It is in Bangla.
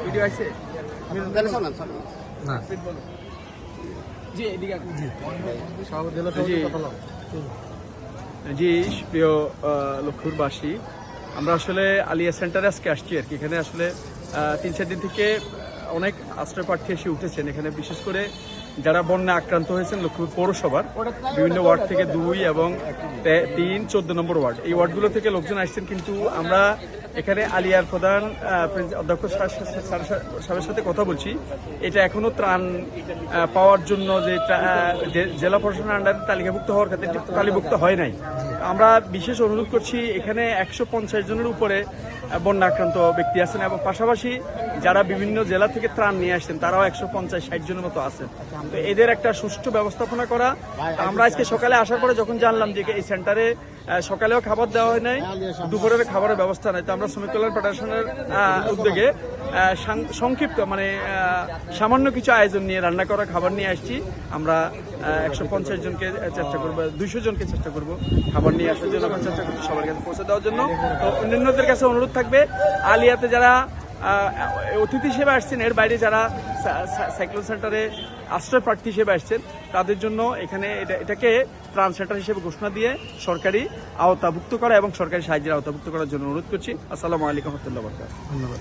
ভিডিও আছে না জি এদিকে জি প্রিয় লক্ষ্মীপুরবাসী, আমরা আসলে আলিয়া সেন্টারে আজকে আসছি আর কি। এখানে আসলে 3-4 দিন থেকে অনেক আশ্রয় প্রার্থী এসে উঠেছেন এখানে, বিশেষ করে যারা বন্যা আক্রান্ত হয়েছেন লক্ষ্মীপুর পৌরসভার বিভিন্ন ওয়ার্ড থেকে 2 এবং 3, 14 নম্বর ওয়ার্ড, এই ওয়ার্ডগুলো থেকে লোকজন আসছেন। কিন্তু আমরা এখানে আলিয়ার প্রধান অধ্যক্ষ সাহেবের সাথে কথা বলছি, এটা এখনো ত্রাণ পাওয়ার জন্য যে জেলা প্রশাসনের আন্ডারে তালিকাভুক্ত হওয়ার ক্ষেত্রে তালিকাভুক্ত হয় নাই। আমরা বিশেষ অনুরোধ করছি, এখানে 150 জনের উপরে বন্যা আক্রান্ত ব্যক্তি আছেন এবং পাশাপাশি যারা বিভিন্ন জেলা থেকে ত্রাণ নিয়ে আসছেন তারাও 150-60 জনের মতো আছেন। তো এদের একটা সুষ্ঠু ব্যবস্থাপনা করা। আমরা আজকে সকালে আসার পরে যখন জানলাম যে এই সেন্টারে সকালেও খাবার দেওয়া হয় নাই, দুপুরের খাবারের ব্যবস্থা নাই, তো আমরা শ্রমিক কল্যাণ ফেডারেশনের উদ্যোগে সংক্ষিপ্ত মানে সামান্য কিছু আয়োজন নিয়ে রান্না করা খাবার নিয়ে আসছি। আমরা 150 জনকে চেষ্টা করবো, 200 জনকে চেষ্টা করবো খাবার নিয়ে আসার জন্য, আমরা চেষ্টা করছি সবার কাছে পৌঁছে দেওয়ার জন্য। তো অন্যান্যদের কাছে অনুরোধ থাকবে, আলিয়াতে যারা অতিথি হিসেবে আসছেন, এর বাইরে যারা সাইক্লোন সেন্টারে আশ্রয় প্রার্থী হিসেবে আসছেন, তাদের জন্য এখানে এটাকে ত্রাণ সেন্টার হিসেবে ঘোষণা দিয়ে সরকারি আওতাভুক্ত করা এবং সরকারি সাহায্যের আওতাভুক্ত করার জন্য অনুরোধ করছি। আসসালামু আলাইকুম রহমতুল্লাহ। ধন্যবাদ।